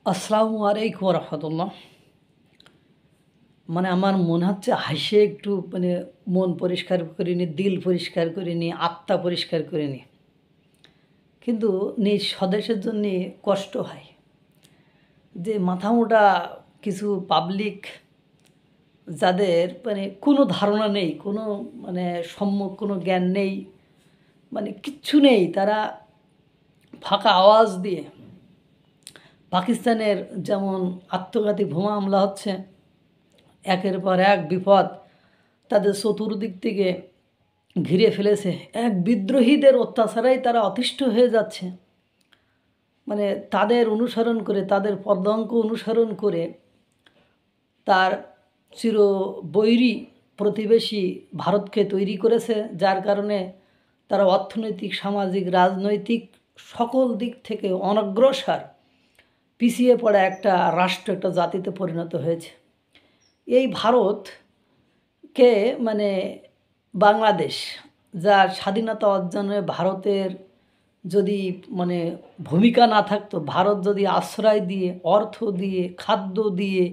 আসসালামু আলাইকুম রহমতুল্লাহ। আমার মনে হচ্ছে হাসে একটু মন পরিষ্কার করে নি, দিল পরিষ্কার করে নি, আত্মা পরিষ্কার করে নি, কিন্তু নিজ স্বদেশের জন্যে কষ্ট হয় যে মাথামোটা কিছু পাবলিক যাদের কোনো ধারণা নেই, কোনো সম্যক কোনো জ্ঞান নেই, কিচ্ছু নেই, তারা ফাঁকা আওয়াজ দিয়ে পাকিস্তানের যেমন আত্মঘাতী বোমা হামলা হচ্ছে, একের পর এক বিপদ তাদের চতুর্দিক থেকে ঘিরে ফেলেছে। এক বিদ্রোহীদের অত্যাচারেই তারা অতিষ্ঠ হয়ে যাচ্ছে। তাদের অনুসরণ করে, তাদের পদাঙ্ক অনুসরণ করে তার চির বৈরী প্রতিবেশী ভারতকে তৈরি করেছে, যার কারণে তারা অর্থনৈতিক, সামাজিক, রাজনৈতিক সকল দিক থেকে অনগ্রসর, পিছিয়ে পড়া একটা রাষ্ট্র, একটা জাতিতে পরিণত হয়েছে। এই ভারতকে বাংলাদেশ যার স্বাধীনতা অর্জনে ভারতের যদি ভূমিকা না থাকতো, ভারত যদি আশ্রয় দিয়ে, অর্থ দিয়ে, খাদ্য দিয়ে,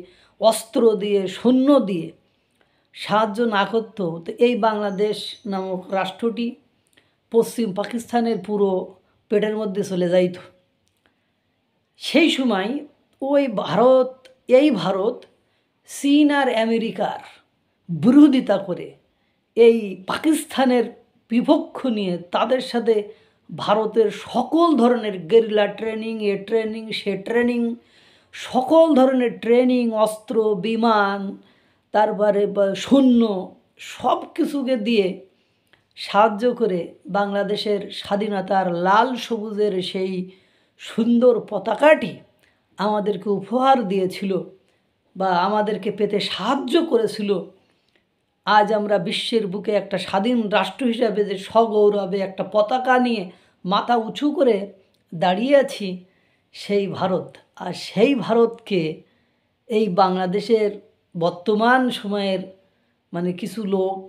অস্ত্র দিয়ে, সৈন্য দিয়ে সাহায্য না করতো, তো এই বাংলাদেশ নামক রাষ্ট্রটি পশ্চিম পাকিস্তানের পুরো পেটের মধ্যে চলে যাইত। সেই সময় এই ভারত চীন আর আমেরিকার বিরোধিতা করে এই পাকিস্তানের বিপক্ষ নিয়ে তাদের সাথে ভারতের সকল ধরনের গেরিলা ট্রেনিং, এ ট্রেনিং, সে ট্রেনিং, সকল ধরনের ট্রেনিং, অস্ত্র, বিমান, তারপরে সৈন্য, সব কিছুকে দিয়ে সাহায্য করে বাংলাদেশের স্বাধীনতার লাল সবুজের সেই সুন্দর পতাকাটি আমাদেরকে উপহার দিয়েছিল বা আমাদেরকে পেতে সাহায্য করেছিল। আজ আমরা বিশ্বের বুকে একটা স্বাধীন রাষ্ট্র হিসাবে যে সগৌরবে একটা পতাকা নিয়ে মাথা উঁচু করে দাঁড়িয়ে আছি, সেই ভারত। আর সেই ভারতকে এই বাংলাদেশের বর্তমান সময়ের কিছু লোক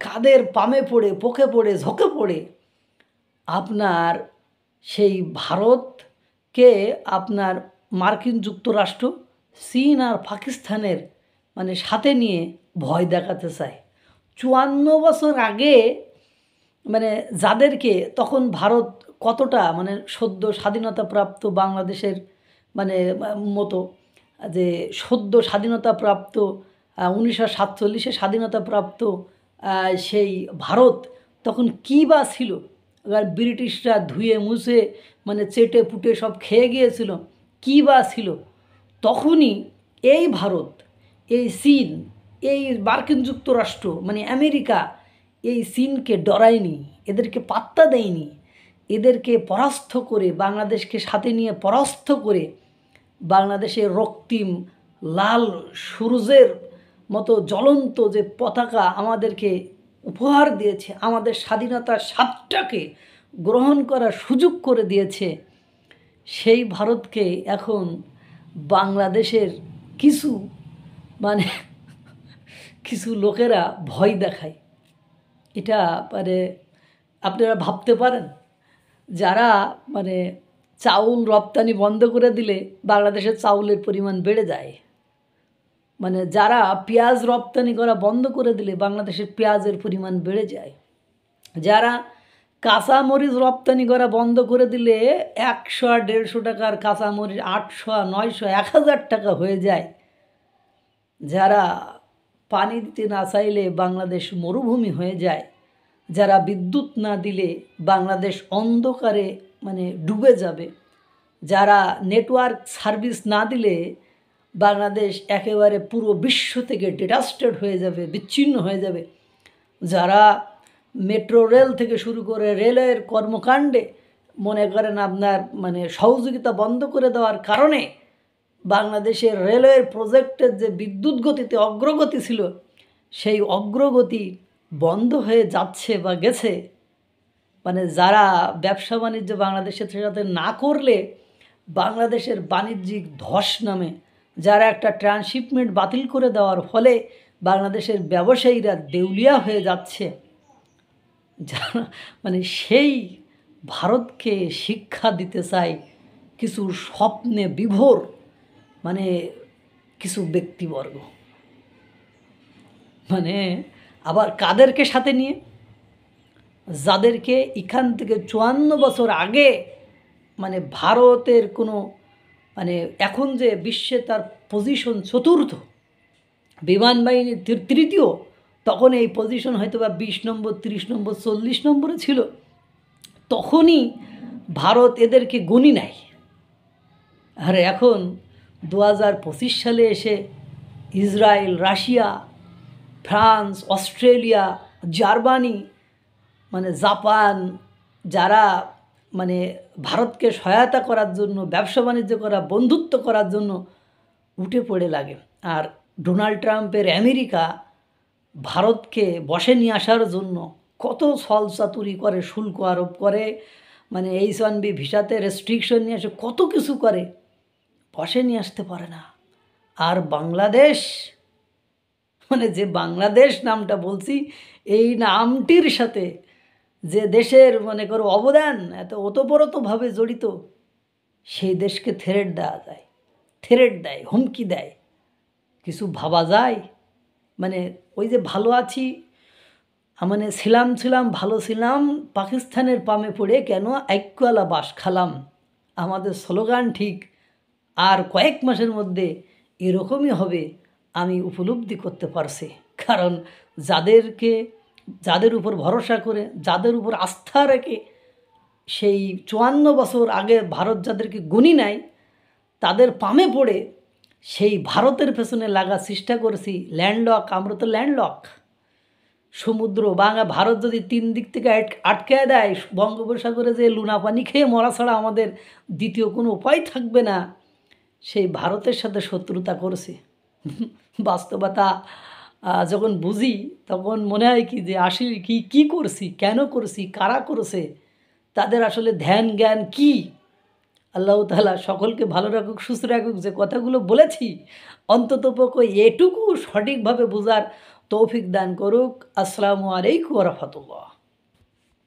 কাদের পামে পড়ে, পোকে পড়ে, ঝোঁকে পড়ে আপনার সেই ভারতকে আপনার মার্কিন যুক্তরাষ্ট্র, চীন আর পাকিস্তানের সাথে নিয়ে ভয় দেখাতে চায়। 54 বছর আগে যাদেরকে তখন ভারত কতটা সদ্য স্বাধীনতাপ্রাপ্ত বাংলাদেশের মতো, যে সদ্য স্বাধীনতাপ্রাপ্ত 1947-এ স্বাধীনতাপ্রাপ্ত সেই ভারত তখন কী বা ছিল? এবার ব্রিটিশরা ধুয়ে মুছে চেটে পুটে সব খেয়ে গিয়েছিল, কী বা ছিল? তখনই এই ভারত, এই চীন, এই মার্কিন যুক্তরাষ্ট্র আমেরিকা এই চীনকে ডরায়নি, এদেরকে পাত্তা দেয়নি। এদেরকে পরাস্ত করে, বাংলাদেশকে সাথে নিয়ে পরাস্ত করে বাংলাদেশের রক্তিম লাল সূর্যের মতো জ্বলন্ত যে পতাকা আমাদেরকে উপহার দিয়েছে, আমাদের স্বাধীনতার স্বাদটাকে গ্রহণ করার সুযোগ করে দিয়েছে, সেই ভারতকে এখন বাংলাদেশের কিছু কিছু লোকেরা ভয় দেখায়। এটা আপনারা ভাবতে পারেন, যারা চাউল রপ্তানি বন্ধ করে দিলে বাংলাদেশের চাউলের পরিমাণ বেড়ে যায়, যারা পেঁয়াজ রপ্তানি করা বন্ধ করে দিলে বাংলাদেশের পেঁয়াজের পরিমাণ বেড়ে যায়, যারা কাঁচামরিচ রপ্তানি করা বন্ধ করে দিলে 100-150 টাকার কাঁচামরিচ 800, 900, 1000 টাকা হয়ে যায়, যারা পানি দিতে না চাইলে বাংলাদেশ মরুভূমি হয়ে যায়, যারা বিদ্যুৎ না দিলে বাংলাদেশ অন্ধকারে ডুবে যাবে, যারা নেটওয়ার্ক সার্ভিস না দিলে বাংলাদেশ একেবারে পুরো বিশ্ব থেকে ডিটাস্টেড হয়ে যাবে, বিচ্ছিন্ন হয়ে যাবে, যারা মেট্রো রেল থেকে শুরু করে রেলের কর্মকাণ্ডে মনে করেন আপনার সহযোগিতা বন্ধ করে দেওয়ার কারণে বাংলাদেশের রেলওয়ের প্রজেক্টের যে বিদ্যুৎ গতিতে অগ্রগতি ছিল, সেই অগ্রগতি বন্ধ হয়ে যাচ্ছে বা গেছে। যারা ব্যবসা বাণিজ্য বাংলাদেশের সাথে না করলে বাংলাদেশের বাণিজ্যিক ধস নামে, যারা একটা ট্রান্সশিপমেন্ট বাতিল করে দেওয়ার ফলে বাংলাদেশের ব্যবসায়ীরা দেউলিয়া হয়ে যাচ্ছে, যারা সেই ভারতকে শিক্ষা দিতে চায় কিছু স্বপ্নে বিভোর মানে কিছু ব্যক্তিবর্গ, মানে আবার কাদেরকে সাথে নিয়ে, যাদেরকে এখান থেকে 54 বছর আগে মানে ভারতের কোনো মানে এখন যে বিশ্বে তার পজিশন চতুর্থ, বিমান বাহিনী তৃতীয়, তখন এই পজিশন হয়তো বা 20 নম্বর 30 নম্বর 40 নম্বরে ছিল। তখনই ভারত এদেরকে গণি নাই। আর এখন 2025 সালে এসে Israel, Russia, France, Australia, Germany, মানে জাপান, যারা মানে ভারতকে সহায়তা করার জন্য, ব্যবসা বাণিজ্য করা, বন্ধুত্ব করার জন্য উঠে পড়ে লাগে। আর ডোনাল্ড ট্রাম্পের আমেরিকা ভারতকে বসে নিয়ে আসার জন্য কত ছলচাতুরি করে, শুল্ক আরোপ করে, মানে H1B ভিসাতে রেস্ট্রিকশন নিয়ে আসে, কত কিছু করে, বসে নিয়ে আসতে পারে না। আর বাংলাদেশ, মানে যে বাংলাদেশ নামটা বলছি, এই নামটির সাথে যে দেশের মনে করো অবদান এত ওতপ্রোতভাবে জড়িত, সেই দেশকে থ্রেট দেওয়া যায়, থ্রেট দেয়, হুমকি দেয়, কিছু ভাবা যায়? মানে ওই যে ভালো আছি, মানে ছিলাম ভালো ছিলাম, পাকিস্তানের পামে পড়ে কেন আইক্যওয়ালা বাস খালাম, আমাদের স্লোগান ঠিক আর কয়েক মাসের মধ্যে এরকমই হবে, আমি উপলব্ধি করতে পারছি। কারণ যাদের উপর ভরসা করে, যাদের উপর আস্থা রেখে সেই 54 বছর আগে ভারত যাদেরকে গুনি নাই, তাদের পামে পড়ে সেই ভারতের পেছনে লাগার চেষ্টা করেছি। ল্যান্ডলক, আমরা তো ল্যান্ডলক, সমুদ্র ভারত যদি 3 দিক থেকে আটকে দেয়, বঙ্গোপসাগরে যে লুনা পানি খেয়ে মরা ছাড়া আমাদের দ্বিতীয় কোনো উপায় থাকবে না, সেই ভারতের সাথে শত্রুতা করেছে। বাস্তবতা যখন বুঝি তখন মনে হয় কি যে আসলে কি করছি, কেন করছি, কারা করেছে, তাদের আসলে ধ্যান জ্ঞান কি। আল্লাহ তাআলা সকলকে ভালো রাখুক, সুস্থ রাখুক। যে কথাগুলো বলেছি অন্ততপক্ষে এটুকু সঠিকভাবে বোঝার তৌফিক দান করুক। আসসালামু আলাইকুম ওয়া রাহমাতুল্লাহ।